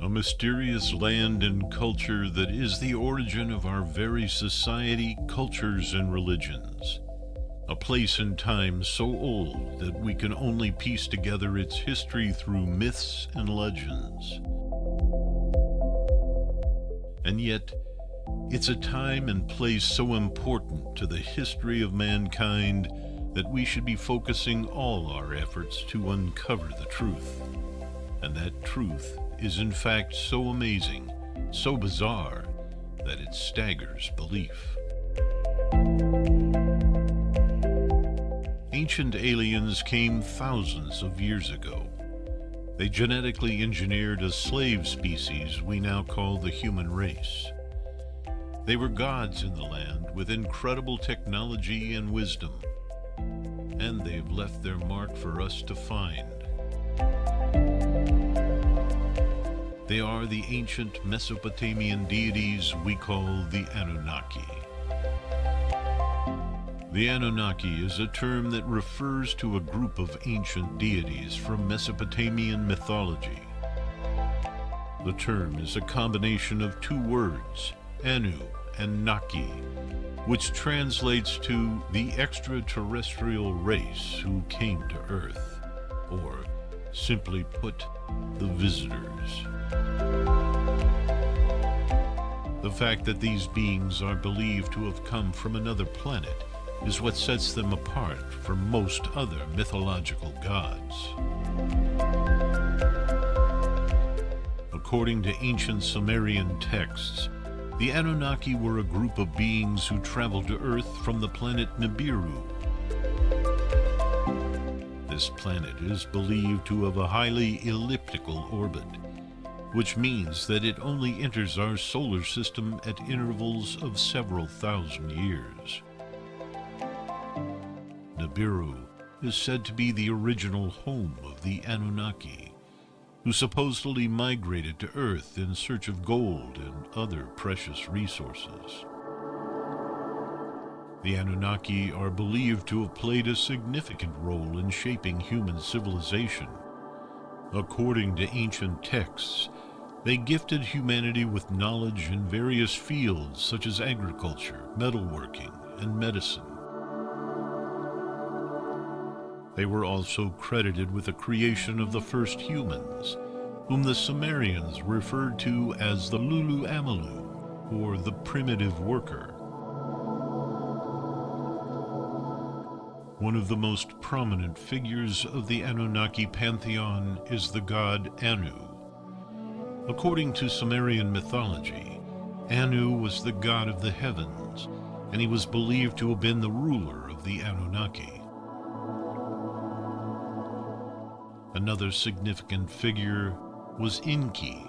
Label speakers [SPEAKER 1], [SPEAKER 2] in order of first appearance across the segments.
[SPEAKER 1] a mysterious land and culture that is the origin of our very society, cultures, and religions. A place and time so old that we can only piece together its history through myths and legends. And yet, it's a time and place so important to the history of mankind that we should be focusing all our efforts to uncover the truth. And that truth is in fact so amazing, so bizarre, that it staggers belief. Ancient aliens came thousands of years ago. They genetically engineered a slave species we now call the human race. They were gods in the land with incredible technology and wisdom, and they've left their mark for us to find. They are the ancient Mesopotamian deities we call the Anunnaki. The Anunnaki is a term that refers to a group of ancient deities from Mesopotamian mythology. The term is a combination of two words, Anu and Naki, which translates to the extraterrestrial race who came to Earth, or simply put, the visitors. The fact that these beings are believed to have come from another planet is what sets them apart from most other mythological gods. According to ancient Sumerian texts, the Anunnaki were a group of beings who traveled to Earth from the planet Nibiru. This planet is believed to have a highly elliptical orbit, which means that it only enters our solar system at intervals of several thousand years. Nibiru is said to be the original home of the Anunnaki, who supposedly migrated to Earth in search of gold and other precious resources. The Anunnaki are believed to have played a significant role in shaping human civilization. According to ancient texts, they gifted humanity with knowledge in various fields such as agriculture, metalworking, and medicine. They were also credited with the creation of the first humans, whom the Sumerians referred to as the Lulu Amalu, or the primitive worker. One of the most prominent figures of the Anunnaki pantheon is the god Anu. According to Sumerian mythology, Anu was the god of the heavens, and he was believed to have been the ruler of the Anunnaki. Another significant figure was Enki,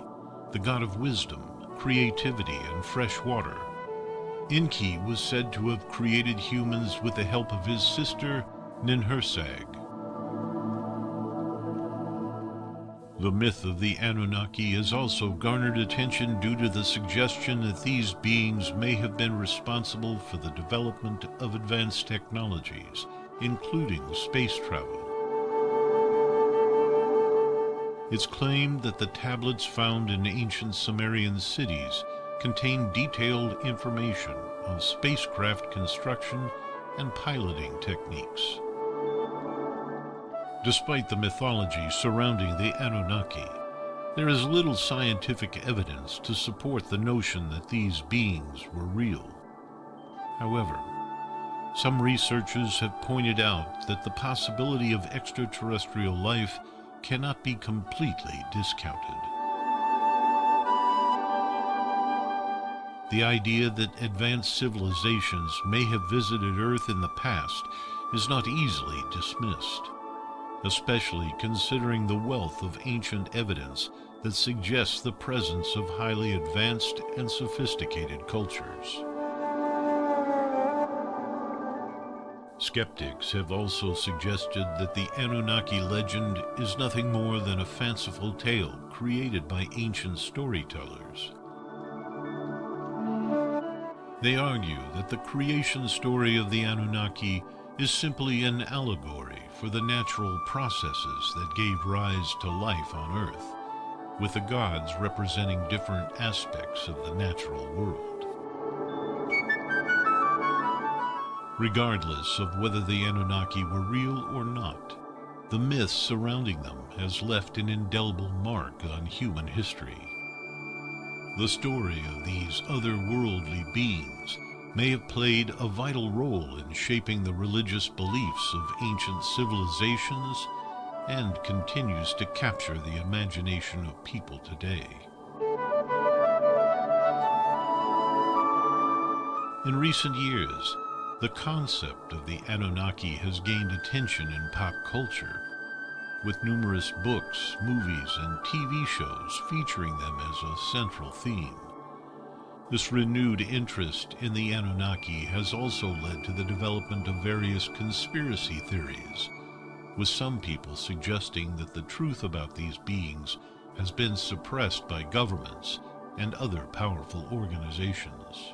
[SPEAKER 1] the god of wisdom, creativity, and fresh water. Enki was said to have created humans with the help of his sister, Ninhursag. The myth of the Anunnaki has also garnered attention due to the suggestion that these beings may have been responsible for the development of advanced technologies, including space travel. It's claimed that the tablets found in ancient Sumerian cities contain detailed information on spacecraft construction and piloting techniques. Despite the mythology surrounding the Anunnaki, there is little scientific evidence to support the notion that these beings were real. However, some researchers have pointed out that the possibility of extraterrestrial life cannot be completely discounted. The idea that advanced civilizations may have visited Earth in the past is not easily dismissed, especially considering the wealth of ancient evidence that suggests the presence of highly advanced and sophisticated cultures. Skeptics have also suggested that the Anunnaki legend is nothing more than a fanciful tale created by ancient storytellers. They argue that the creation story of the Anunnaki is simply an allegory for the natural processes that gave rise to life on Earth, with the gods representing different aspects of the natural world. Regardless of whether the Anunnaki were real or not, the myth surrounding them has left an indelible mark on human history. The story of these otherworldly beings may have played a vital role in shaping the religious beliefs of ancient civilizations and continues to capture the imagination of people today. In recent years, the concept of the Anunnaki has gained attention in pop culture, with numerous books, movies, and TV shows featuring them as a central theme. This renewed interest in the Anunnaki has also led to the development of various conspiracy theories, with some people suggesting that the truth about these beings has been suppressed by governments and other powerful organizations.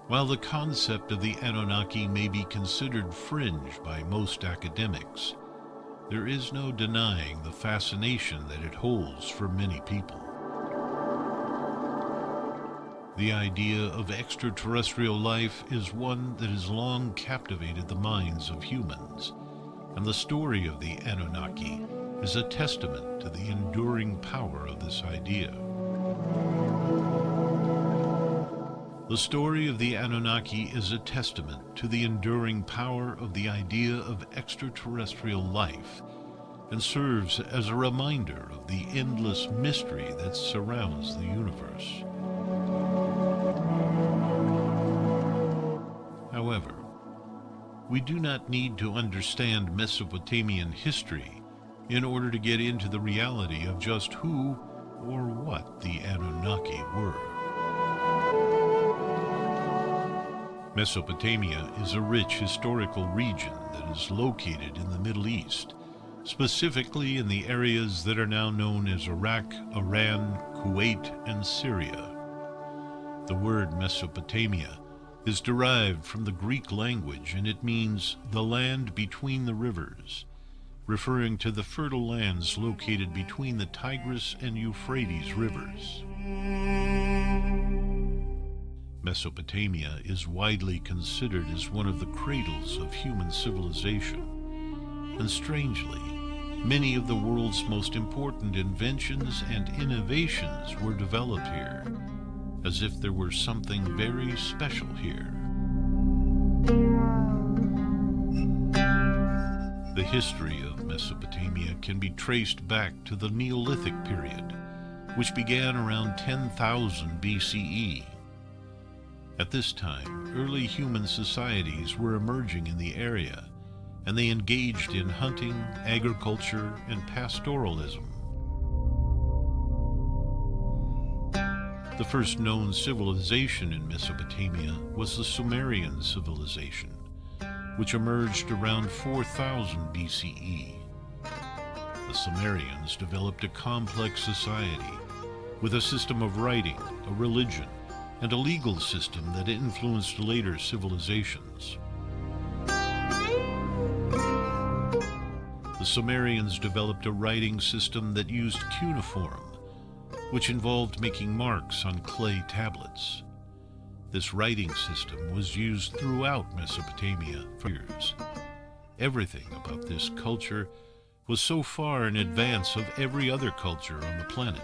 [SPEAKER 1] While the concept of the Anunnaki may be considered fringe by most academics, there is no denying the fascination that it holds for many people. The idea of extraterrestrial life is one that has long captivated the minds of humans, and the story of the Anunnaki is a testament to the enduring power of this idea. The story of the Anunnaki is a testament to the enduring power of the idea of extraterrestrial life, and serves as a reminder of the endless mystery that surrounds the universe. However, we do not need to understand Mesopotamian history in order to get into the reality of just who or what the Anunnaki were. Mesopotamia is a rich historical region that is located in the Middle East, specifically in the areas that are now known as Iraq, Iran, Kuwait, and Syria. The word Mesopotamia is derived from the Greek language, and it means the land between the rivers, referring to the fertile lands located between the Tigris and Euphrates rivers. Mesopotamia is widely considered as one of the cradles of human civilization, and strangely, many of the world's most important inventions and innovations were developed here, as if there were something very special here. The history of Mesopotamia can be traced back to the Neolithic period, which began around 10,000 BCE. At this time, early human societies were emerging in the area, and they engaged in hunting, agriculture, and pastoralism. The first known civilization in Mesopotamia was the Sumerian civilization, which emerged around 4000 BCE. The Sumerians developed a complex society with a system of writing, a religion, and a legal system that influenced later civilizations. The Sumerians developed a writing system that used cuneiform, which involved making marks on clay tablets. This writing system was used throughout Mesopotamia for years. Everything about this culture was so far in advance of every other culture on the planet.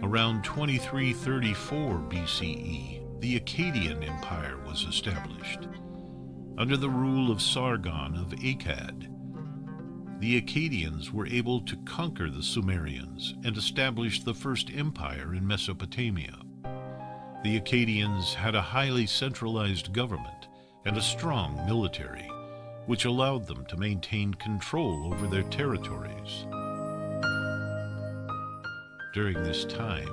[SPEAKER 1] Around 2334 BCE, the Akkadian Empire was established. Under the rule of Sargon of Akkad, the Akkadians were able to conquer the Sumerians and establish the first empire in Mesopotamia. The Akkadians had a highly centralized government and a strong military, which allowed them to maintain control over their territories. During this time,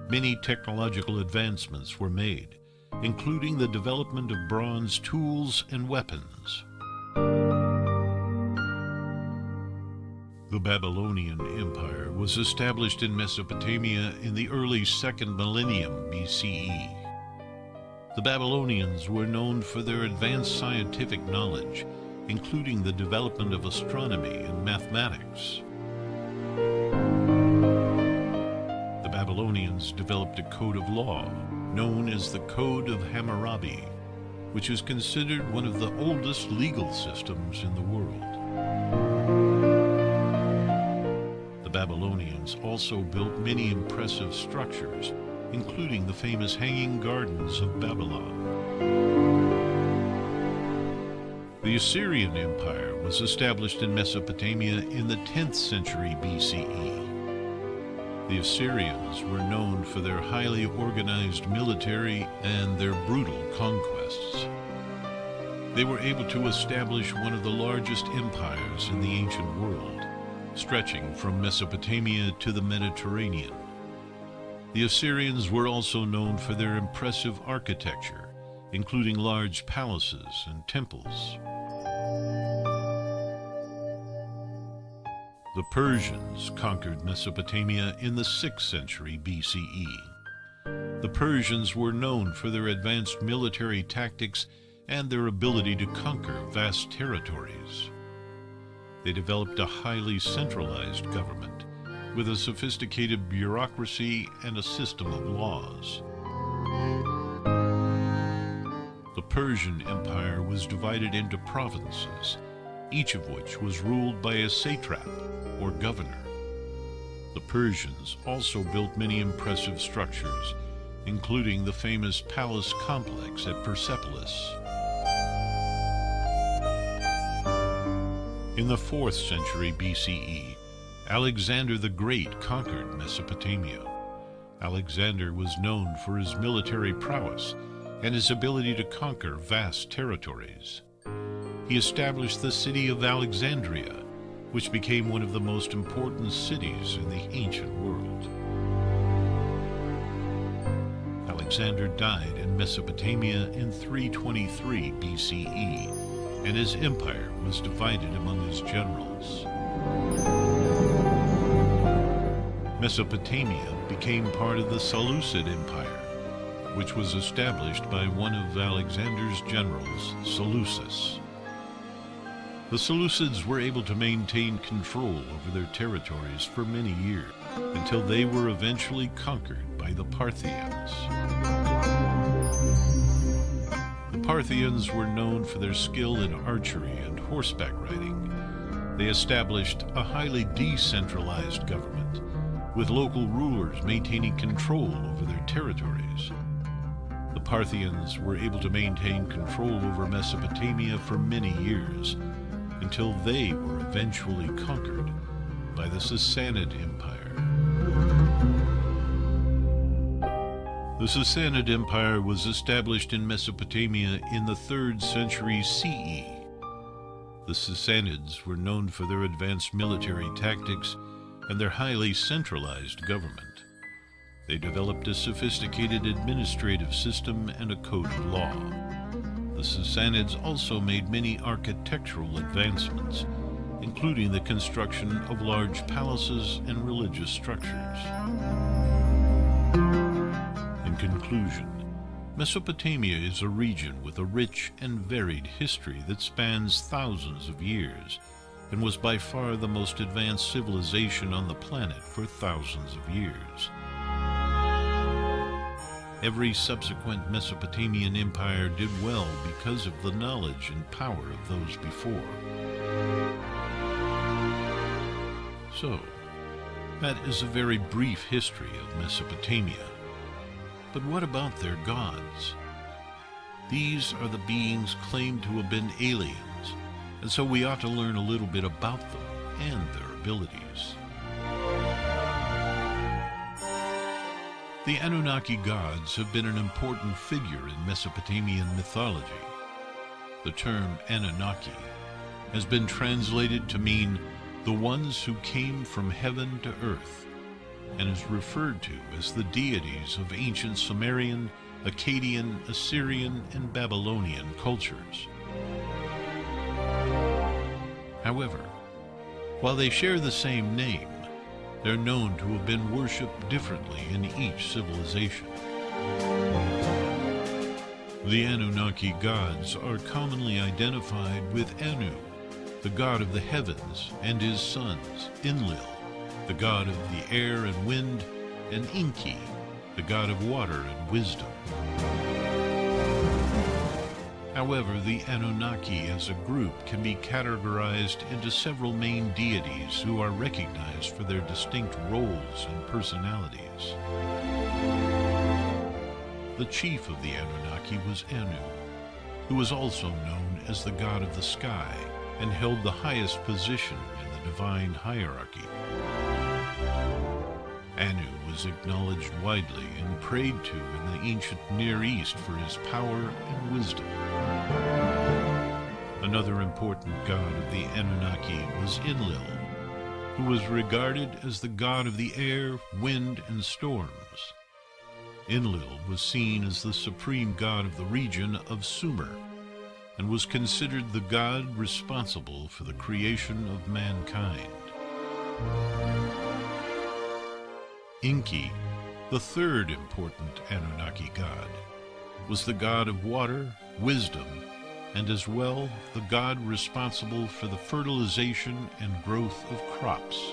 [SPEAKER 1] many technological advancements were made, including the development of bronze tools and weapons. The Babylonian Empire was established in Mesopotamia in the early 2nd millennium BCE. The Babylonians were known for their advanced scientific knowledge, including the development of astronomy and mathematics. The Babylonians developed a code of law known as the Code of Hammurabi, which is considered one of the oldest legal systems in the world. The Babylonians also built many impressive structures, including the famous Hanging Gardens of Babylon. The Assyrian Empire was established in Mesopotamia in the 10th century BCE. The Assyrians were known for their highly organized military and their brutal conquests. They were able to establish one of the largest empires in the ancient world, stretching from Mesopotamia to the Mediterranean. The Assyrians were also known for their impressive architecture, including large palaces and temples. The Persians conquered Mesopotamia in the 6th century BCE. The Persians were known for their advanced military tactics and their ability to conquer vast territories. They developed a highly centralized government, with a sophisticated bureaucracy and a system of laws. The Persian Empire was divided into provinces, each of which was ruled by a satrap, or governor. The Persians also built many impressive structures, including the famous palace complex at Persepolis. In the 4th century BCE, Alexander the Great conquered Mesopotamia. Alexander was known for his military prowess and his ability to conquer vast territories. He established the city of Alexandria, which became one of the most important cities in the ancient world. Alexander died in Mesopotamia in 323 BCE, and his empire was divided among his generals. Mesopotamia became part of the Seleucid Empire, which was established by one of Alexander's generals, Seleucus. The Seleucids were able to maintain control over their territories for many years, until they were eventually conquered by the Parthians. The Parthians were known for their skill in archery and horseback riding. They established a highly decentralized government, with local rulers maintaining control over their territories. The Parthians were able to maintain control over Mesopotamia for many years, until they were eventually conquered by the Sassanid Empire. The Sassanid Empire was established in Mesopotamia in the 3rd century CE. The Sassanids were known for their advanced military tactics and their highly centralized government. They developed a sophisticated administrative system and a code of law. The Sassanids also made many architectural advancements, including the construction of large palaces and religious structures. In conclusion, Mesopotamia is a region with a rich and varied history that spans thousands of years, and was by far the most advanced civilization on the planet for thousands of years. Every subsequent Mesopotamian empire did well because of the knowledge and power of those before. So, that is a very brief history of Mesopotamia. But what about their gods? These are the beings claimed to have been aliens, and so we ought to learn a little bit about them and their abilities. The Anunnaki gods have been an important figure in Mesopotamian mythology. The term Anunnaki has been translated to mean the ones who came from heaven to earth, and is referred to as the deities of ancient Sumerian, Akkadian, Assyrian, and Babylonian cultures. However, while they share the same name, they're known to have been worshipped differently in each civilization. The Anunnaki gods are commonly identified with Anu, the god of the heavens, and his sons, Enlil, the god of the air and wind, and Enki, the god of water and wisdom. However, the Anunnaki as a group can be categorized into several main deities who are recognized for their distinct roles and personalities. The chief of the Anunnaki was Anu, who was also known as the god of the sky and held the highest position in the divine hierarchy. Anu was acknowledged widely and prayed to in the ancient Near East for his power and wisdom. Another important god of the Anunnaki was Enlil, who was regarded as the god of the air, wind, and storms. Enlil was seen as the supreme god of the region of Sumer, and was considered the god responsible for the creation of mankind. Enki, the third important Anunnaki god, was the god of water, wisdom, and as well the god responsible for the fertilization and growth of crops.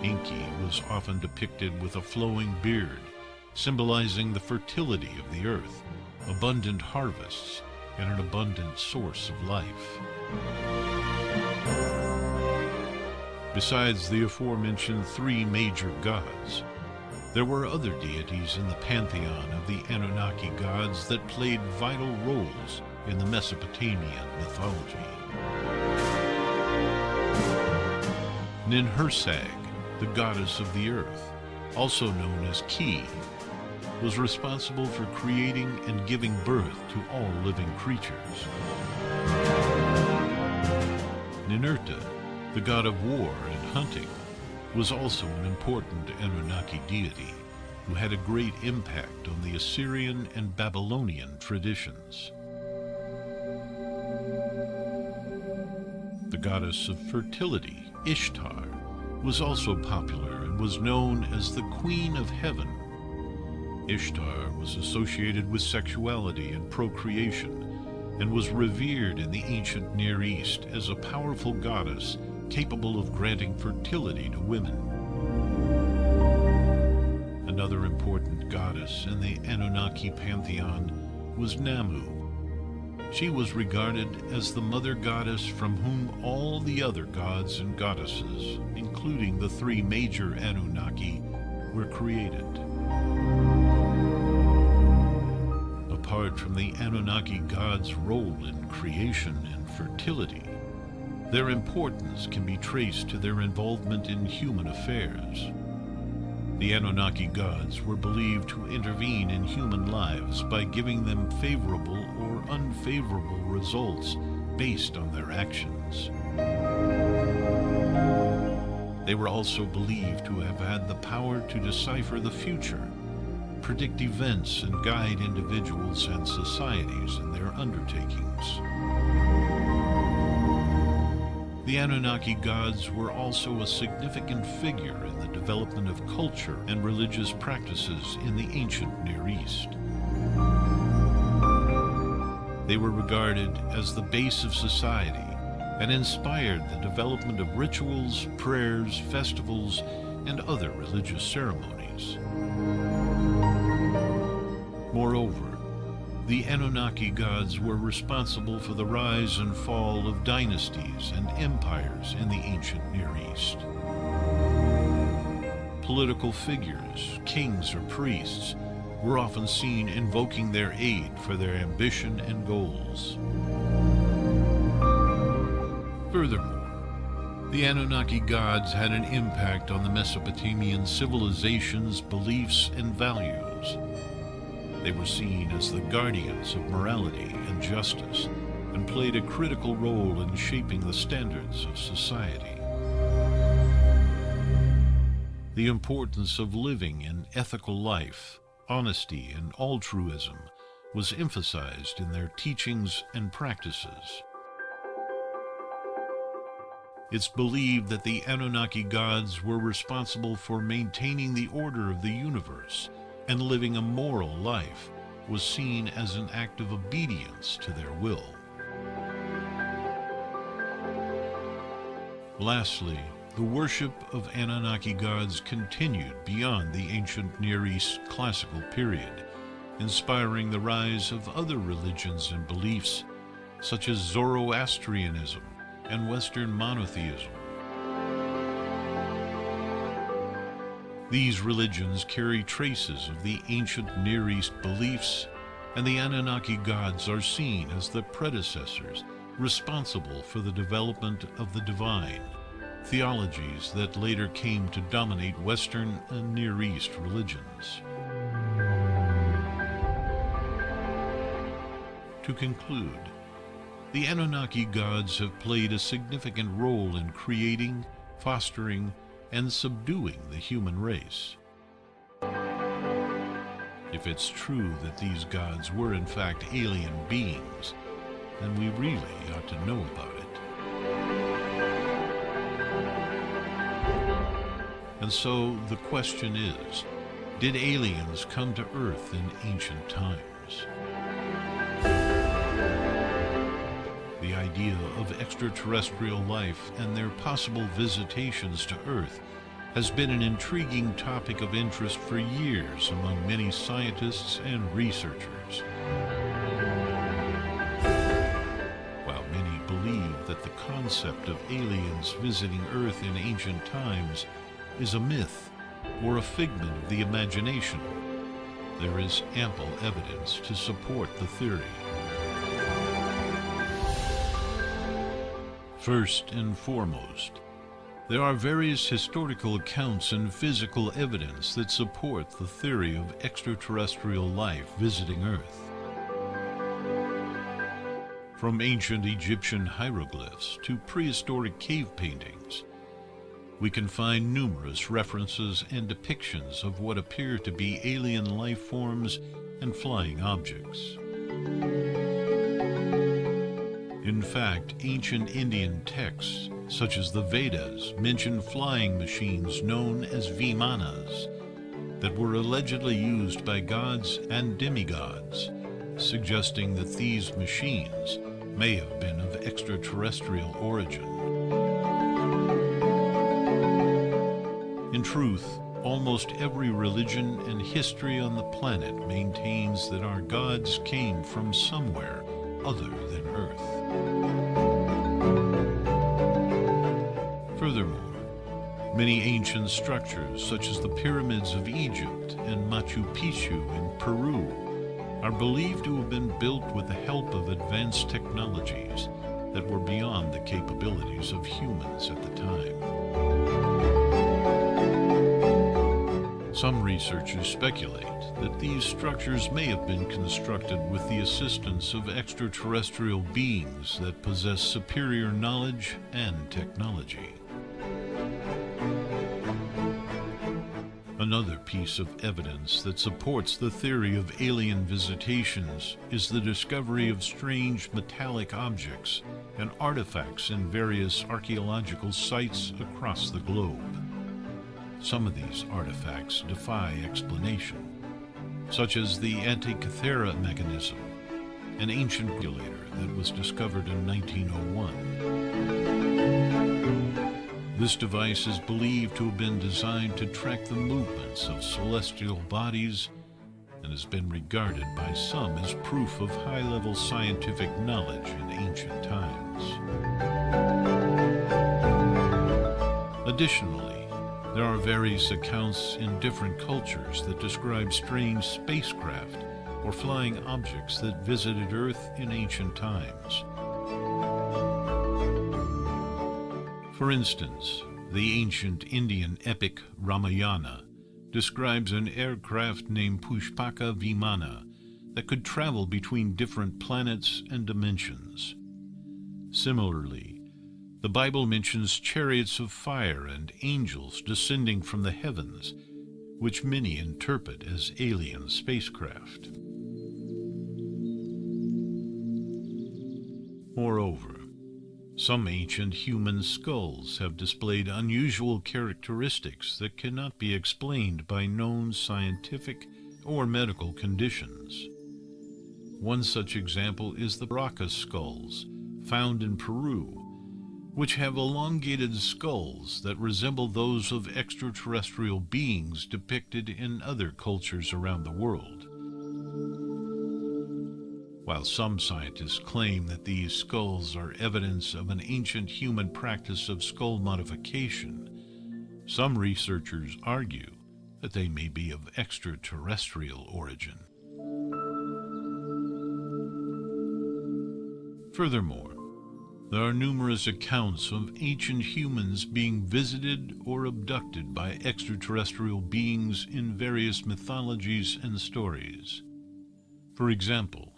[SPEAKER 1] Enki was often depicted with a flowing beard, symbolizing the fertility of the earth, abundant harvests, and an abundant source of life. Besides the aforementioned three major gods, there were other deities in the pantheon of the Anunnaki gods that played vital roles in the Mesopotamian mythology. Ninhursag, the goddess of the earth, also known as Ki, was responsible for creating and giving birth to all living creatures. Ninurta, the god of war and hunting, was also an important Anunnaki deity who had a great impact on the Assyrian and Babylonian traditions. The goddess of fertility, Ishtar, was also popular and was known as the Queen of Heaven. Ishtar was associated with sexuality and procreation, and was revered in the ancient Near East as a powerful goddess capable of granting fertility to women. Another important goddess in the Anunnaki pantheon was Namu. She was regarded as the mother goddess from whom all the other gods and goddesses, including the three major Anunnaki, were created. Apart from the Anunnaki gods' role in creation and fertility, their importance can be traced to their involvement in human affairs. The Anunnaki gods were believed to intervene in human lives by giving them favorable or unfavorable results based on their actions. They were also believed to have had the power to decipher the future, predict events, and guide individuals and societies in their undertakings. The Anunnaki gods were also a significant figure in the development of culture and religious practices in the ancient Near East. They were regarded as the base of society and inspired the development of rituals, prayers, festivals, and other religious ceremonies. Moreover, the Anunnaki gods were responsible for the rise and fall of dynasties and empires in the ancient Near East. Political figures, kings or priests, were often seen invoking their aid for their ambition and goals. Furthermore, the Anunnaki gods had an impact on the Mesopotamian civilization's beliefs and values. They were seen as the guardians of morality and justice, and played a critical role in shaping the standards of society. The importance of living an ethical life, honesty, and altruism was emphasized in their teachings and practices. It's believed that the Anunnaki gods were responsible for maintaining the order of the universe and living a moral life was seen as an act of obedience to their will. Lastly, the worship of Anunnaki gods continued beyond the ancient Near East classical period, inspiring the rise of other religions and beliefs, such as Zoroastrianism and Western monotheism. These religions carry traces of the ancient Near East beliefs, and the Anunnaki gods are seen as the predecessors responsible for the development of the divine, theologies that later came to dominate Western and Near East religions. To conclude, the Anunnaki gods have played a significant role in creating, fostering, and subduing the human race. If it's true that these gods were in fact alien beings, then we really ought to know about it. And so the question is, did aliens come to Earth in ancient times? The idea of extraterrestrial life and their possible visitations to Earth has been an intriguing topic of interest for years among many scientists and researchers. While many believe that the concept of aliens visiting Earth in ancient times is a myth or a figment of the imagination, there is ample evidence to support the theory. First and foremost, there are various historical accounts and physical evidence that support the theory of extraterrestrial life visiting Earth. From ancient Egyptian hieroglyphs to prehistoric cave paintings, we can find numerous references and depictions of what appear to be alien life forms and flying objects. In fact, ancient Indian texts, such as the Vedas, mention flying machines known as vimanas that were allegedly used by gods and demigods, suggesting that these machines may have been of extraterrestrial origin. In truth, almost every religion and history on the planet maintains that our gods came from somewhere other than Earth. Furthermore, many ancient structures, such as the pyramids of Egypt and Machu Picchu in Peru, are believed to have been built with the help of advanced technologies that were beyond the capabilities of humans at the time. Some researchers speculate that these structures may have been constructed with the assistance of extraterrestrial beings that possess superior knowledge and technology. Another piece of evidence that supports the theory of alien visitations is the discovery of strange metallic objects and artifacts in various archaeological sites across the globe. Some of these artifacts defy explanation, such as the Antikythera mechanism, an ancient calculator that was discovered in 1901. This device is believed to have been designed to track the movements of celestial bodies and has been regarded by some as proof of high-level scientific knowledge in ancient times. Additionally, there are various accounts in different cultures that describe strange spacecraft or flying objects that visited Earth in ancient times. For instance, the ancient Indian epic Ramayana describes an aircraft named Pushpaka Vimana that could travel between different planets and dimensions. Similarly, the Bible mentions chariots of fire and angels descending from the heavens, which many interpret as alien spacecraft. Moreover, some ancient human skulls have displayed unusual characteristics that cannot be explained by known scientific or medical conditions. One such example is the Baraka skulls, found in Peru, which have elongated skulls that resemble those of extraterrestrial beings depicted in other cultures around the world. While some scientists claim that these skulls are evidence of an ancient human practice of skull modification, some researchers argue that they may be of extraterrestrial origin. Furthermore, there are numerous accounts of ancient humans being visited or abducted by extraterrestrial beings in various mythologies and stories. For example,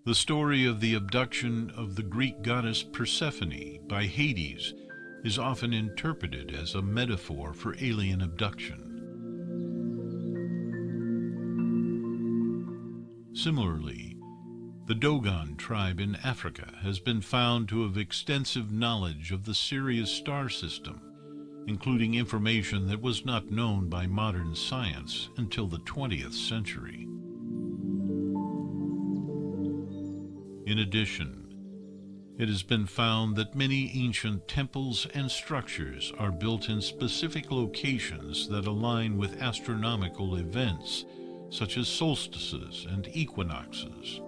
[SPEAKER 1] the story of the abduction of the Greek goddess Persephone by Hades is often interpreted as a metaphor for alien abduction. Similarly, the Dogon tribe in Africa has been found to have extensive knowledge of the Sirius star system, including information that was not known by modern science until the 20th century. In addition, it has been found that many ancient temples and structures are built in specific locations that align with astronomical events, such as solstices and equinoxes.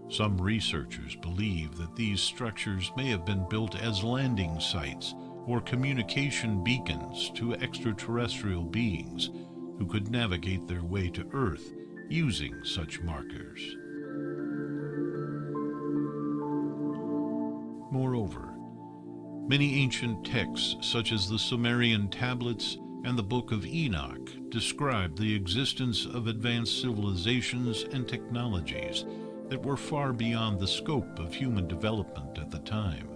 [SPEAKER 1] Some researchers believe that these structures may have been built as landing sites or communication beacons to extraterrestrial beings who could navigate their way to Earth using such markers. Moreover, many ancient texts such as the Sumerian tablets and the Book of Enoch describe the existence of advanced civilizations and technologies that were far beyond the scope of human development at the time.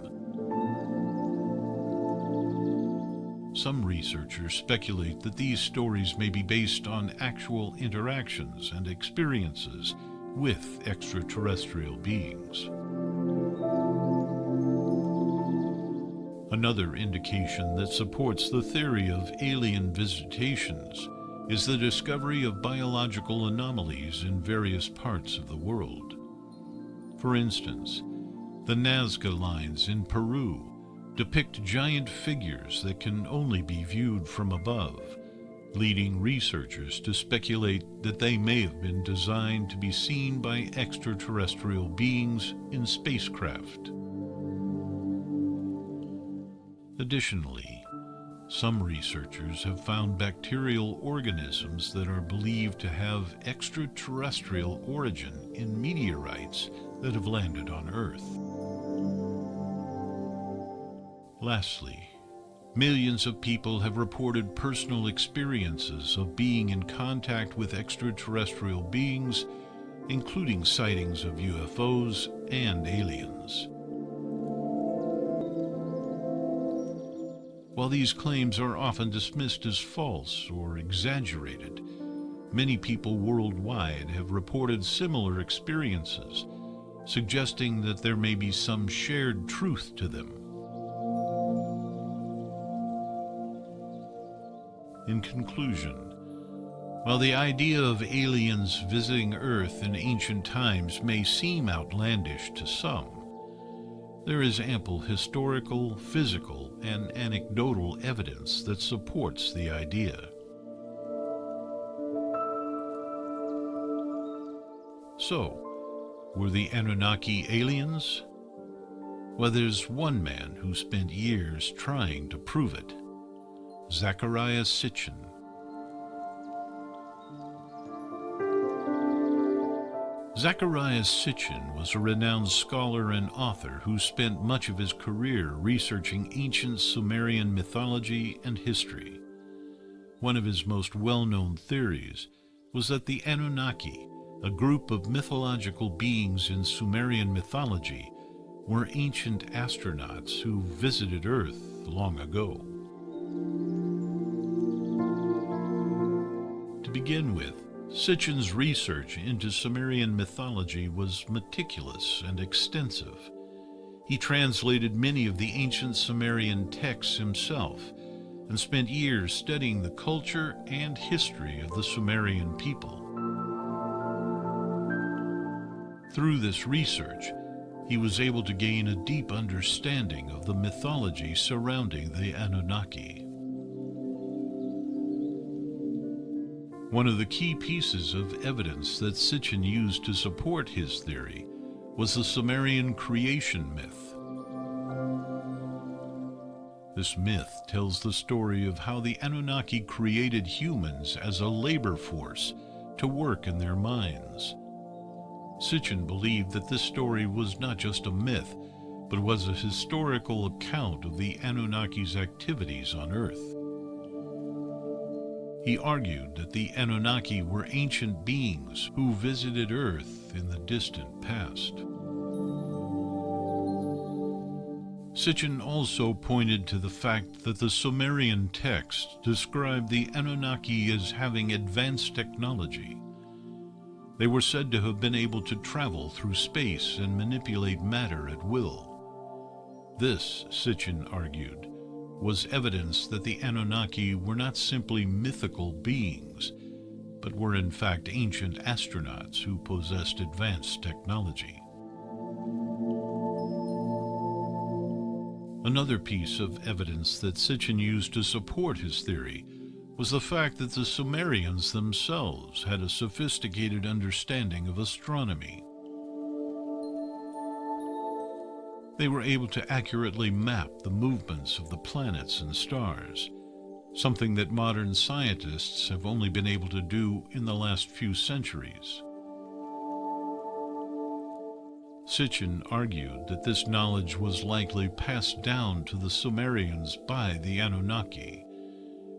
[SPEAKER 1] Some researchers speculate that these stories may be based on actual interactions and experiences with extraterrestrial beings. Another indication that supports the theory of alien visitations is the discovery of biological anomalies in various parts of the world. For instance, the Nazca lines in Peru depict giant figures that can only be viewed from above, leading researchers to speculate that they may have been designed to be seen by extraterrestrial beings in spacecraft. Additionally, some researchers have found bacterial organisms that are believed to have extraterrestrial origin in meteorites that have landed on Earth. Lastly, millions of people have reported personal experiences of being in contact with extraterrestrial beings, including sightings of UFOs and aliens. While these claims are often dismissed as false or exaggerated, many people worldwide have reported similar experiences, suggesting that there may be some shared truth to them. In conclusion, while the idea of aliens visiting Earth in ancient times may seem outlandish to some, there is ample historical, physical, and anecdotal evidence that supports the idea. So, were the Anunnaki aliens? Well, there's one man who spent years trying to prove it. Zecharia Sitchin. Zecharia Sitchin was a renowned scholar and author who spent much of his career researching ancient Sumerian mythology and history. One of his most well-known theories was that the Anunnaki, a group of mythological beings in Sumerian mythology, were ancient astronauts who visited Earth long ago. To begin with, Sitchin's research into Sumerian mythology was meticulous and extensive. He translated many of the ancient Sumerian texts himself, and spent years studying the culture and history of the Sumerian people. Through this research, he was able to gain a deep understanding of the mythology surrounding the Anunnaki. One of the key pieces of evidence that Sitchin used to support his theory was the Sumerian creation myth. This myth tells the story of how the Anunnaki created humans as a labor force to work in their mines. Sitchin believed that this story was not just a myth, but was a historical account of the Anunnaki's activities on Earth. He argued that the Anunnaki were ancient beings who visited Earth in the distant past. Sitchin also pointed to the fact that the Sumerian texts described the Anunnaki as having advanced technology. They were said to have been able to travel through space and manipulate matter at will. This, Sitchin argued, was evidence that the Anunnaki were not simply mythical beings, but were in fact ancient astronauts who possessed advanced technology. Another piece of evidence that Sitchin used to support his theory was the fact that the Sumerians themselves had a sophisticated understanding of astronomy. They were able to accurately map the movements of the planets and stars, something that modern scientists have only been able to do in the last few centuries. Sitchin argued that this knowledge was likely passed down to the Sumerians by the Anunnaki,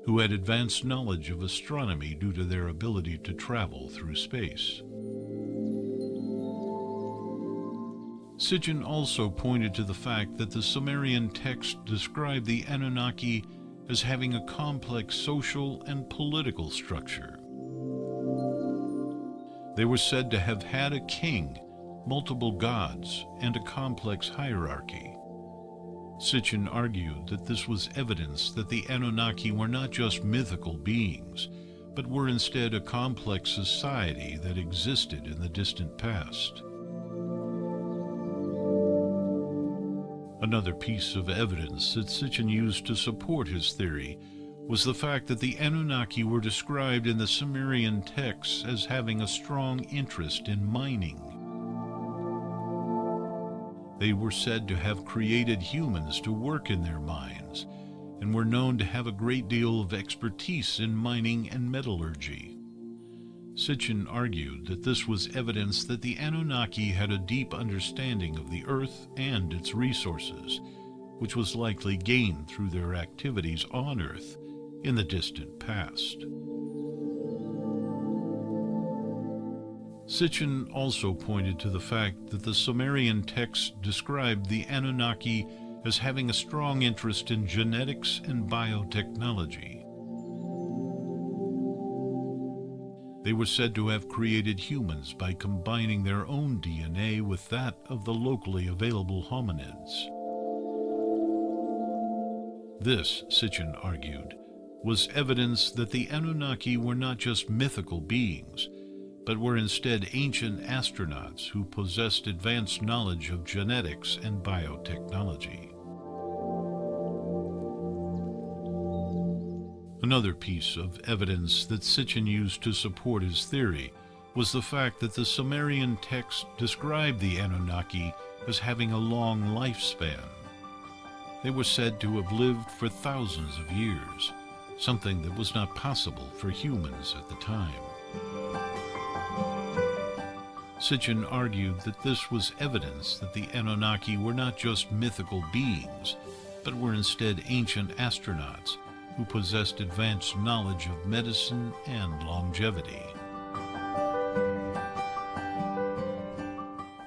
[SPEAKER 1] who had advanced knowledge of astronomy due to their ability to travel through space. Sitchin also pointed to the fact that the Sumerian texts describe the Anunnaki as having a complex social and political structure. They were said to have had a king, multiple gods, and a complex hierarchy. Sitchin argued that this was evidence that the Anunnaki were not just mythical beings, but were instead a complex society that existed in the distant past. Another piece of evidence that Sitchin used to support his theory was the fact that the Anunnaki were described in the Sumerian texts as having a strong interest in mining. They were said to have created humans to work in their mines, and were known to have a great deal of expertise in mining and metallurgy. Sitchin argued that this was evidence that the Anunnaki had a deep understanding of the Earth and its resources, which was likely gained through their activities on Earth in the distant past. Sitchin also pointed to the fact that the Sumerian texts described the Anunnaki as having a strong interest in genetics and biotechnology. They were said to have created humans by combining their own DNA with that of the locally available hominids. This, Sitchin argued, was evidence that the Anunnaki were not just mythical beings, but were instead ancient astronauts who possessed advanced knowledge of genetics and biotechnology. Another piece of evidence that Sitchin used to support his theory was the fact that the Sumerian texts described the Anunnaki as having a long lifespan. They were said to have lived for thousands of years, something that was not possible for humans at the time. Sitchin argued that this was evidence that the Anunnaki were not just mythical beings, but were instead ancient astronauts who possessed advanced knowledge of medicine and longevity.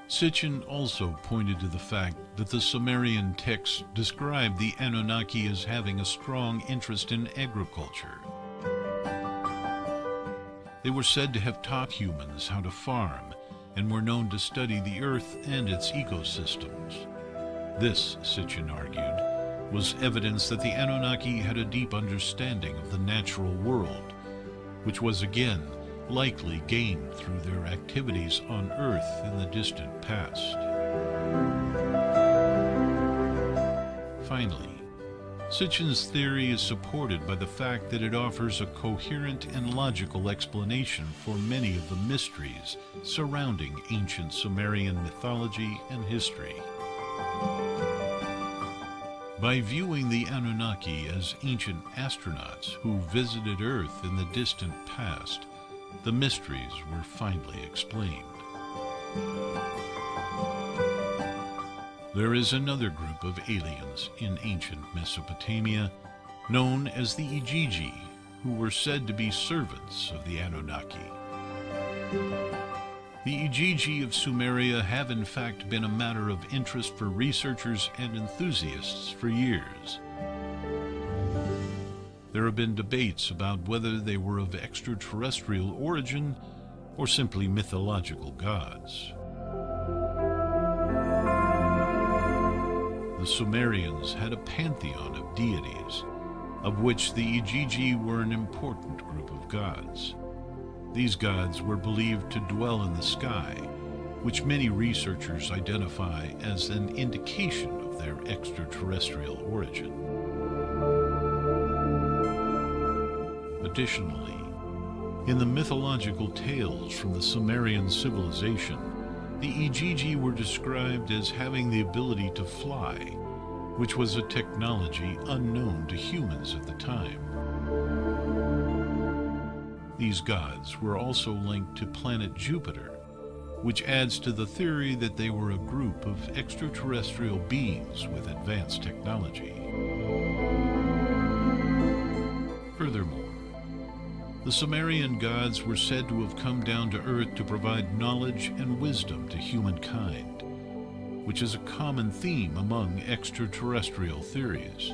[SPEAKER 1] Sitchin also pointed to the fact that the Sumerian texts described the Anunnaki as having a strong interest in agriculture. They were said to have taught humans how to farm and were known to study the earth and its ecosystems. This, Sitchin argued, was evidence that the Anunnaki had a deep understanding of the natural world, which was again likely gained through their activities on Earth in the distant past. Finally, Sitchin's theory is supported by the fact that it offers a coherent and logical explanation for many of the mysteries surrounding ancient Sumerian mythology and history. By viewing the Anunnaki as ancient astronauts who visited Earth in the distant past, the mysteries were finally explained. There is another group of aliens in ancient Mesopotamia known as the Igigi, who were said to be servants of the Anunnaki. The Igigi of Sumeria have in fact been a matter of interest for researchers and enthusiasts for years. There have been debates about whether they were of extraterrestrial origin or simply mythological gods. The Sumerians had a pantheon of deities, of which the Igigi were an important group of gods. These gods were believed to dwell in the sky, which many researchers identify as an indication of their extraterrestrial origin. Additionally, in the mythological tales from the Sumerian civilization, the Igigi were described as having the ability to fly, which was a technology unknown to humans at the time. These gods were also linked to planet Jupiter, which adds to the theory that they were a group of extraterrestrial beings with advanced technology. Furthermore, the Sumerian gods were said to have come down to Earth to provide knowledge and wisdom to humankind, which is a common theme among extraterrestrial theories.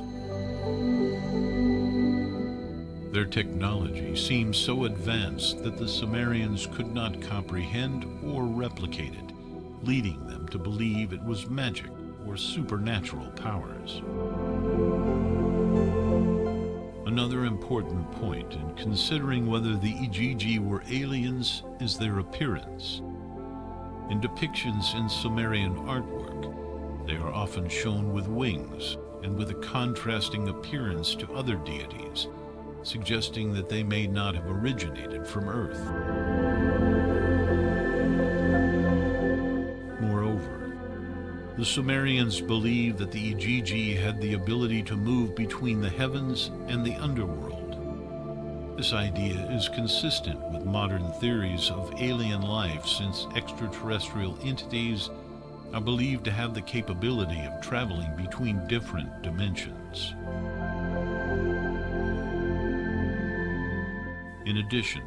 [SPEAKER 1] Their technology seems so advanced that the Sumerians could not comprehend or replicate it, leading them to believe it was magic or supernatural powers. Another important point in considering whether the Igigi were aliens is their appearance. In depictions in Sumerian artwork, they are often shown with wings and with a contrasting appearance to other deities, suggesting that they may not have originated from Earth. Moreover, the Sumerians believed that the Igigi had the ability to move between the heavens and the underworld. This idea is consistent with modern theories of alien life, since extraterrestrial entities are believed to have the capability of traveling between different dimensions. In addition,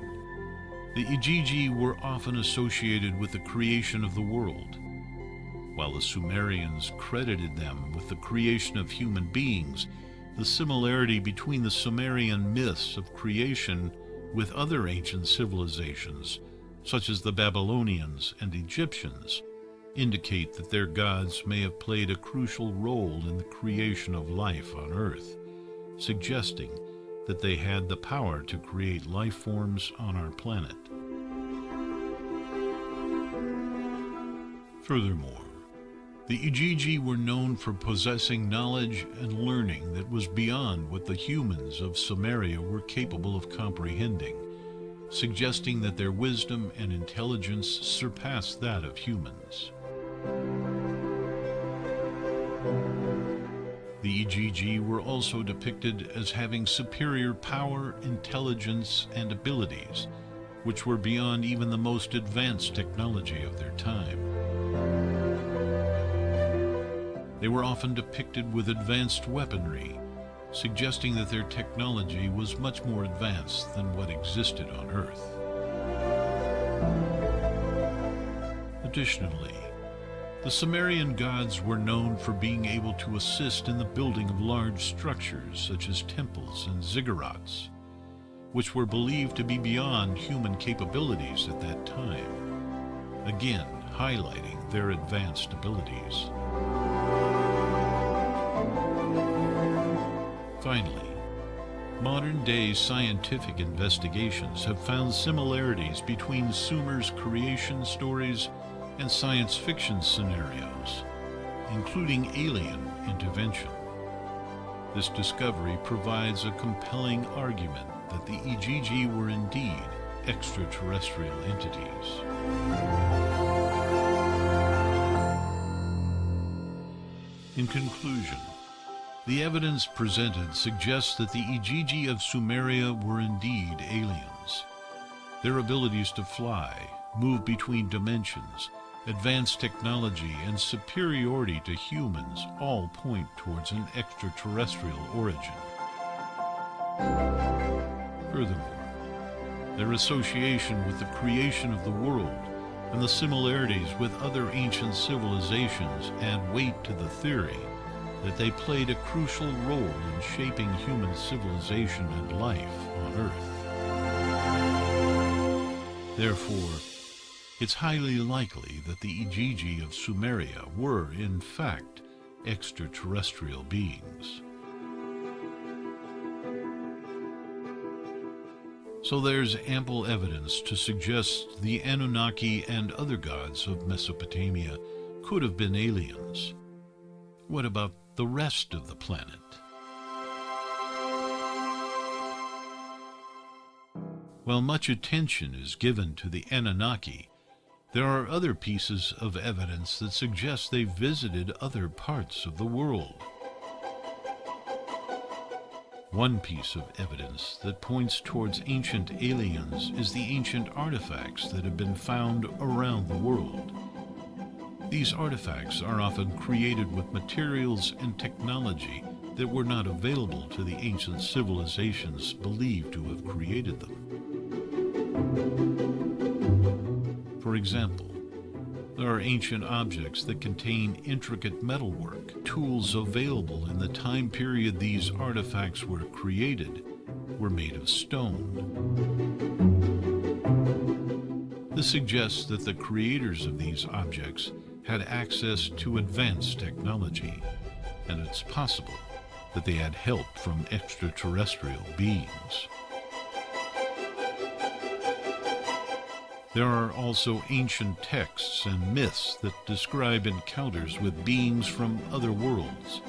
[SPEAKER 1] the Igigi were often associated with the creation of the world. While the Sumerians credited them with the creation of human beings, the similarity between the Sumerian myths of creation with other ancient civilizations, such as the Babylonians and Egyptians, indicate that their gods may have played a crucial role in the creation of life on Earth, suggesting that they had the power to create life forms on our planet. Furthermore, the Igigi were known for possessing knowledge and learning that was beyond what the humans of Sumeria were capable of comprehending, suggesting that their wisdom and intelligence surpassed that of humans. The Igigi were also depicted as having superior power, intelligence, and abilities, which were beyond even the most advanced technology of their time. They were often depicted with advanced weaponry, suggesting that their technology was much more advanced than what existed on Earth. Additionally, the Sumerian gods were known for being able to assist in the building of large structures such as temples and ziggurats, which were believed to be beyond human capabilities at that time, again highlighting their advanced abilities. Finally, modern-day scientific investigations have found similarities between Sumer's creation stories and science fiction scenarios, including alien intervention. This discovery provides a compelling argument that the Ijiji were indeed extraterrestrial entities. In conclusion, the evidence presented suggests that the Ijiji of Sumeria were indeed aliens. Their abilities to fly, move between dimensions, advanced technology, and superiority to humans all point towards an extraterrestrial origin. Furthermore, their association with the creation of the world and the similarities with other ancient civilizations add weight to the theory that they played a crucial role in shaping human civilization and life on Earth. Therefore, it's highly likely that the Ijiji of Sumeria were, in fact, extraterrestrial beings. So there's ample evidence to suggest the Anunnaki and other gods of Mesopotamia could have been aliens. What about the rest of the planet? While much attention is given to the Anunnaki, there are other pieces of evidence that suggest they visited other parts of the world. One piece of evidence that points towards ancient aliens is the ancient artifacts that have been found around the world. These artifacts are often created with materials and technology that were not available to the ancient civilizations believed to have created them. For example, there are ancient objects that contain intricate metalwork. Tools available in the time period these artifacts were created were made of stone. This suggests that the creators of these objects had access to advanced technology, and it's possible that they had help from extraterrestrial beings. There are also ancient texts and myths that describe encounters with beings from other worlds.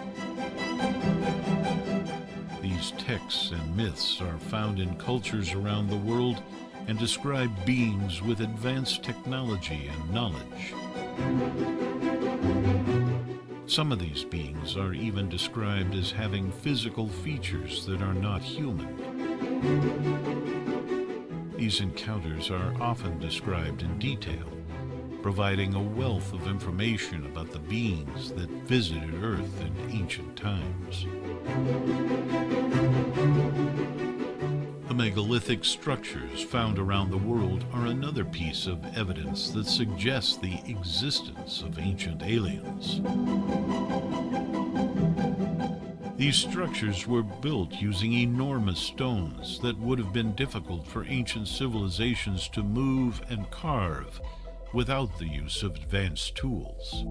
[SPEAKER 1] These texts and myths are found in cultures around the world and describe beings with advanced technology and knowledge. Some of these beings are even described as having physical features that are not human. These encounters are often described in detail, providing a wealth of information about the beings that visited Earth in ancient times. The megalithic structures found around the world are another piece of evidence that suggests the existence of ancient aliens. These structures were built using enormous stones that would have been difficult for ancient civilizations to move and carve without the use of advanced tools.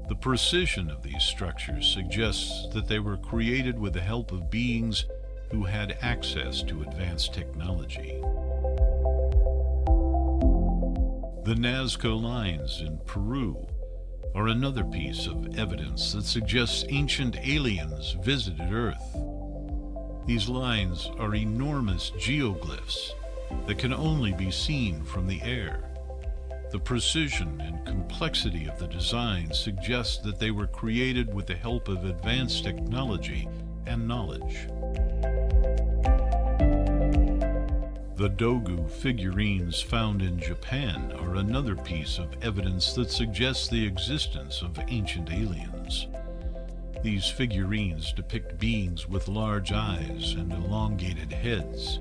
[SPEAKER 1] The precision of these structures suggests that they were created with the help of beings who had access to advanced technology. The Nazca lines in Peru are another piece of evidence that suggests ancient aliens visited Earth. These lines are enormous geoglyphs that can only be seen from the air. The precision and complexity of the design suggests that they were created with the help of advanced technology and knowledge. The Dogu figurines found in Japan are another piece of evidence that suggests the existence of ancient aliens. These figurines depict beings with large eyes and elongated heads,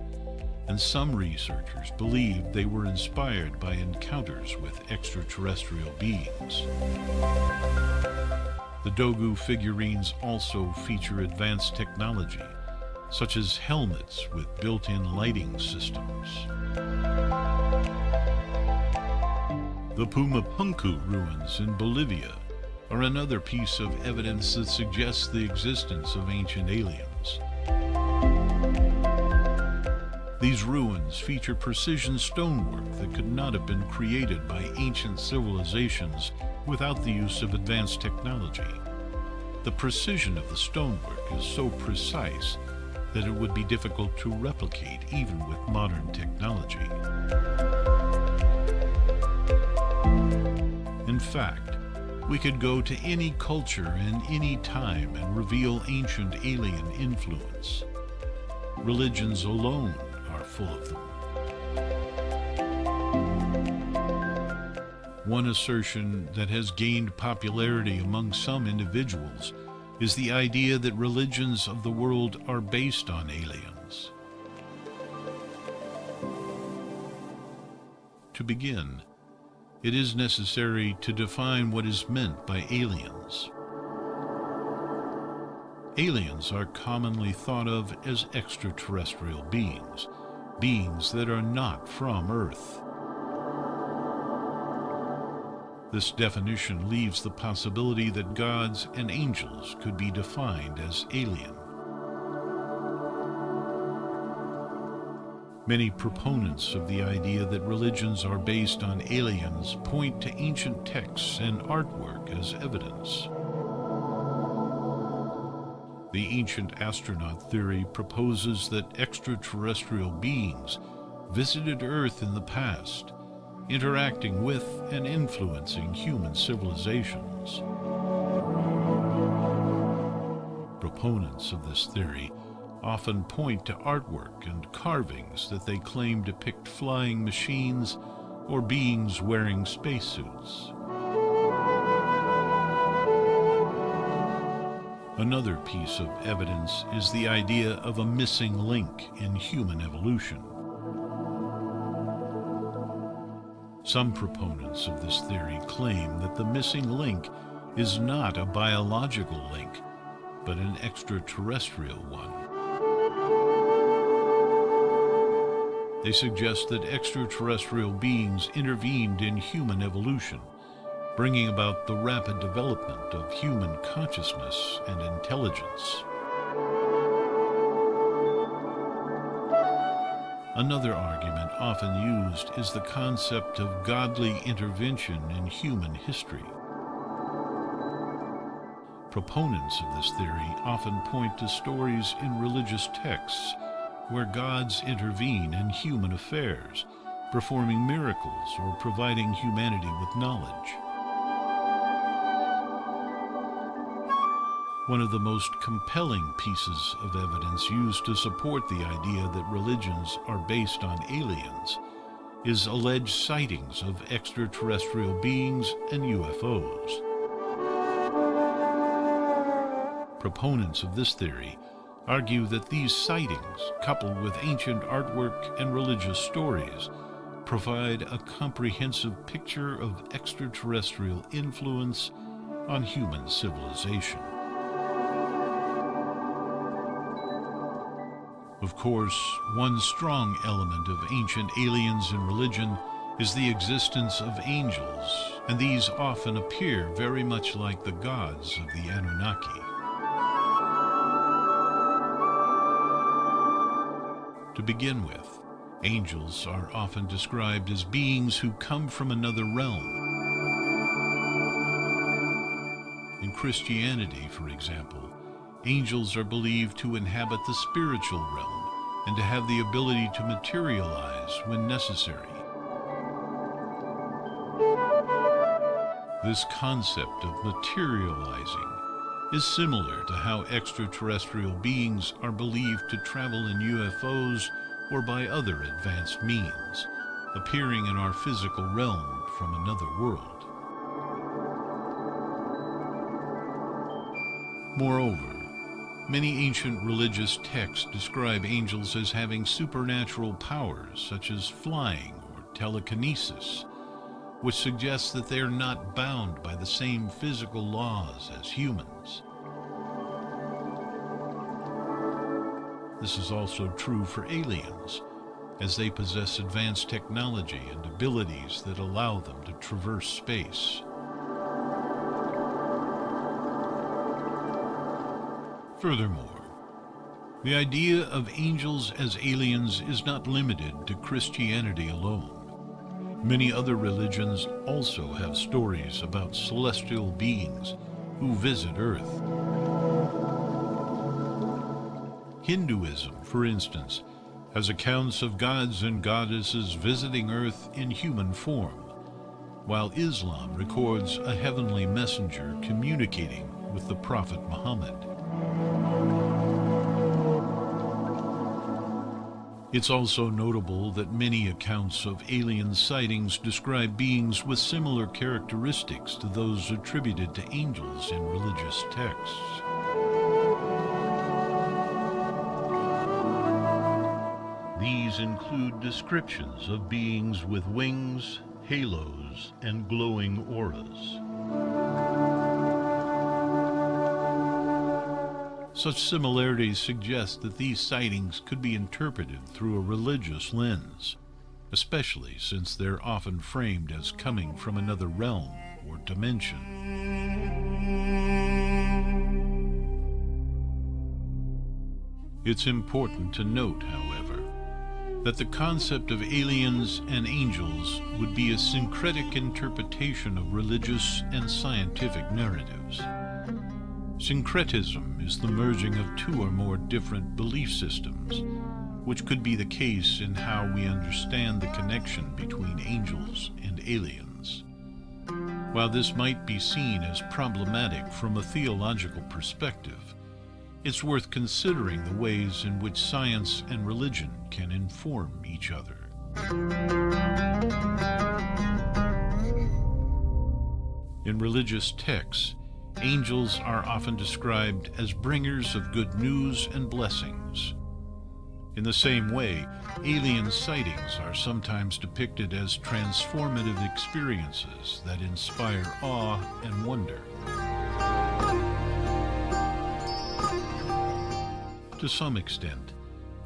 [SPEAKER 1] and some researchers believe they were inspired by encounters with extraterrestrial beings. The Dogu figurines also feature advanced technology, such as helmets with built-in lighting systems. The Pumapunku ruins in Bolivia are another piece of evidence that suggests the existence of ancient aliens. These ruins feature precision stonework that could not have been created by ancient civilizations without the use of advanced technology. The precision of the stonework is so precise that it would be difficult to replicate even with modern technology. In fact, we could go to any culture in any time and reveal ancient alien influence. Religions alone are full of them. One assertion that has gained popularity among some individuals is the idea that religions of the world are based on aliens. To begin, it is necessary to define what is meant by aliens. Aliens are commonly thought of as extraterrestrial beings, beings that are not from Earth. This definition leaves the possibility that gods and angels could be defined as alien. Many proponents of the idea that religions are based on aliens point to ancient texts and artwork as evidence. The ancient astronaut theory proposes that extraterrestrial beings visited Earth in the past, interacting with and influencing human civilizations. Proponents of this theory often point to artwork and carvings that they claim depict flying machines or beings wearing spacesuits. Another piece of evidence is the idea of a missing link in human evolution. Some proponents of this theory claim that the missing link is not a biological link, but an extraterrestrial one. They suggest that extraterrestrial beings intervened in human evolution, bringing about the rapid development of human consciousness and intelligence. Another argument often used is the concept of godly intervention in human history. Proponents of this theory often point to stories in religious texts where gods intervene in human affairs, performing miracles or providing humanity with knowledge. One of the most compelling pieces of evidence used to support the idea that religions are based on aliens is alleged sightings of extraterrestrial beings and UFOs. Proponents of this theory argue that these sightings, coupled with ancient artwork and religious stories, provide a comprehensive picture of extraterrestrial influence on human civilization. Of course, one strong element of ancient aliens in religion is the existence of angels, and these often appear very much like the gods of the Anunnaki. To begin with, angels are often described as beings who come from another realm. In Christianity, for example, angels are believed to inhabit the spiritual realm and to have the ability to materialize when necessary. This concept of materializing is similar to how extraterrestrial beings are believed to travel in UFOs or by other advanced means, appearing in our physical realm from another world. Moreover, many ancient religious texts describe angels as having supernatural powers such as flying or telekinesis, which suggests that they are not bound by the same physical laws as humans. This is also true for aliens, as they possess advanced technology and abilities that allow them to traverse space. Furthermore, the idea of angels as aliens is not limited to Christianity alone. Many other religions also have stories about celestial beings who visit Earth. Hinduism, for instance, has accounts of gods and goddesses visiting Earth in human form, while Islam records a heavenly messenger communicating with the Prophet Muhammad. It's also notable that many accounts of alien sightings describe beings with similar characteristics to those attributed to angels in religious texts. These include descriptions of beings with wings, halos, and glowing auras. Such similarities suggest that these sightings could be interpreted through a religious lens, especially since they're often framed as coming from another realm or dimension. It's important to note, however, that the concept of aliens and angels would be a syncretic interpretation of religious and scientific narratives. Syncretism is the merging of two or more different belief systems, which could be the case in how we understand the connection between angels and aliens. While this might be seen as problematic from a theological perspective, it's worth considering the ways in which science and religion can inform each other. In religious texts, angels are often described as bringers of good news and blessings. In the same way, alien sightings are sometimes depicted as transformative experiences that inspire awe and wonder. To some extent,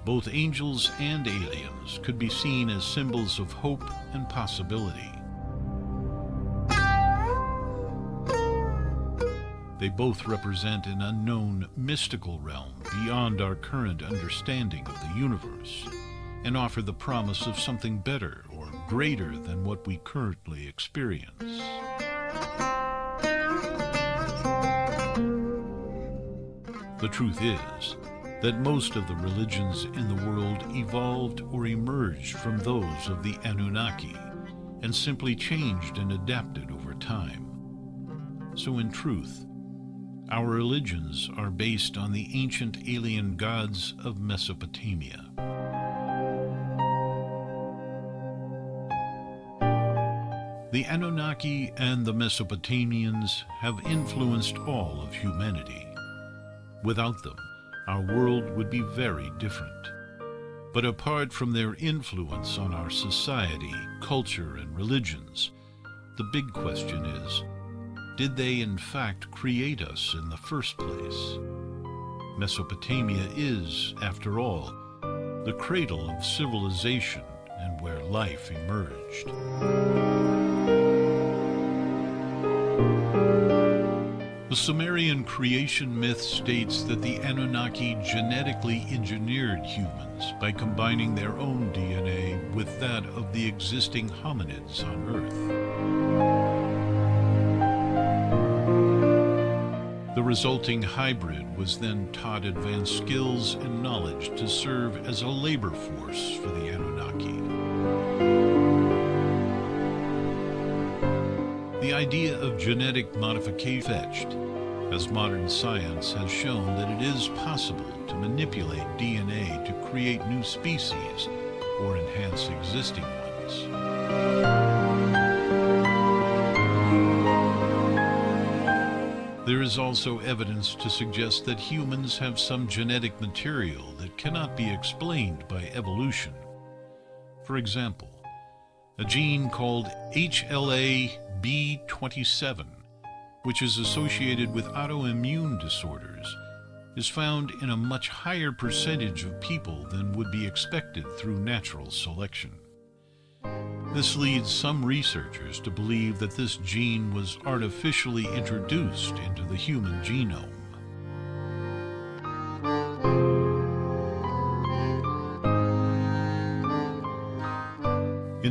[SPEAKER 1] both angels and aliens could be seen as symbols of hope and possibility. They both represent an unknown, mystical realm beyond our current understanding of the universe, and offer the promise of something better or greater than what we currently experience. The truth is that most of the religions in the world evolved or emerged from those of the Anunnaki, and simply changed and adapted over time. So in truth, our religions are based on the ancient alien gods of Mesopotamia. The Anunnaki and the Mesopotamians have influenced all of humanity. Without them, our world would be very different. But apart from their influence on our society, culture, and religions, the big question is, did they in fact create us in the first place? Mesopotamia is, after all, the cradle of civilization and where life emerged. The Sumerian creation myth states that the Anunnaki genetically engineered humans by combining their own DNA with that of the existing hominids on Earth. The resulting hybrid was then taught advanced skills and knowledge to serve as a labor force for the Anunnaki. The idea of genetic modification fetched, as modern science has shown that it is possible to manipulate DNA to create new species or enhance existing ones. There is also evidence to suggest that humans have some genetic material that cannot be explained by evolution. For example, a gene called HLA-B27, which is associated with autoimmune disorders, is found in a much higher percentage of people than would be expected through natural selection. This leads some researchers to believe that this gene was artificially introduced into the human genome.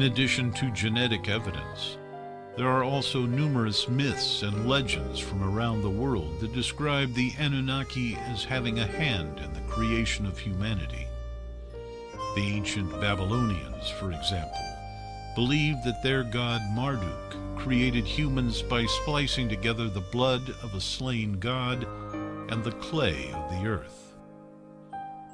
[SPEAKER 1] addition to genetic evidence, there are also numerous myths and legends from around the world that describe the Anunnaki as having a hand in the creation of humanity. The ancient Babylonians, for example, believed that their god Marduk created humans by splicing together the blood of a slain god and the clay of the earth.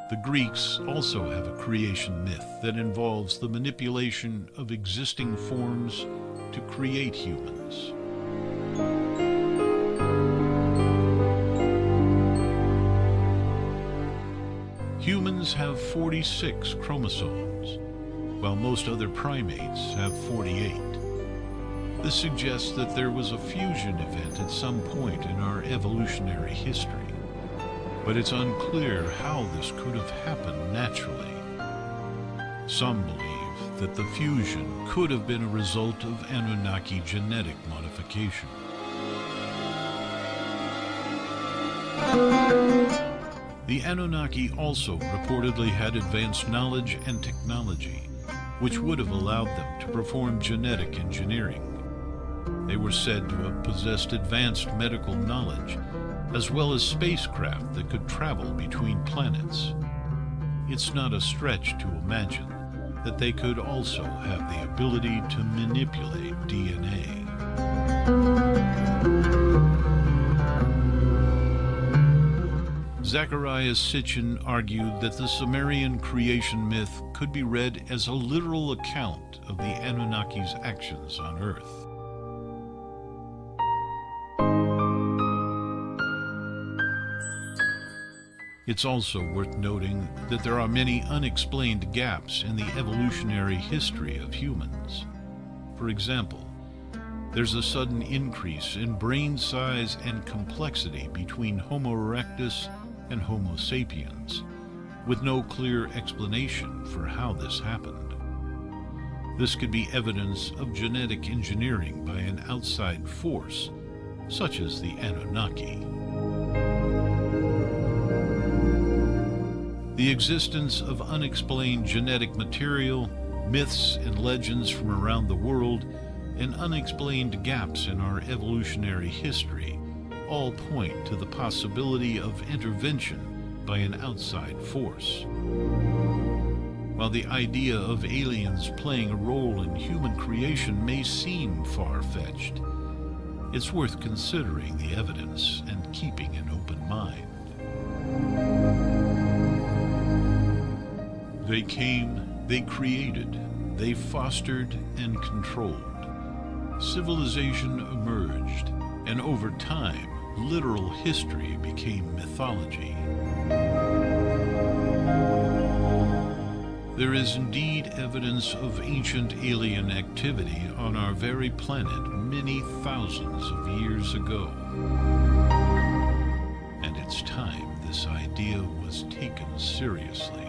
[SPEAKER 1] The Greeks also have a creation myth that involves the manipulation of existing forms to create humans. Humans have 46 chromosomes, while most other primates have 48. This suggests that there was a fusion event at some point in our evolutionary history, but it's unclear how this could have happened naturally. Some believe that the fusion could have been a result of Anunnaki genetic modification. The Anunnaki also reportedly had advanced knowledge and technology, which would have allowed them to perform genetic engineering. They were said to have possessed advanced medical knowledge, as well as spacecraft that could travel between planets. It's not a stretch to imagine that they could also have the ability to manipulate DNA. Zecharia Sitchin argued that the Sumerian creation myth could be read as a literal account of the Anunnaki's actions on Earth. It's also worth noting that there are many unexplained gaps in the evolutionary history of humans. For example, there's a sudden increase in brain size and complexity between Homo erectus and Homo sapiens, with no clear explanation for how this happened. This could be evidence of genetic engineering by an outside force, such as the Anunnaki. The existence of unexplained genetic material, myths and legends from around the world, and unexplained gaps in our evolutionary history all point to the possibility of intervention by an outside force. While the idea of aliens playing a role in human creation may seem far-fetched, it's worth considering the evidence and keeping an open mind. They came, they created, they fostered and controlled. Civilization emerged, and over time, literal history became mythology. There is indeed evidence of ancient alien activity on our very planet many thousands of years ago. And it's time this idea was taken seriously.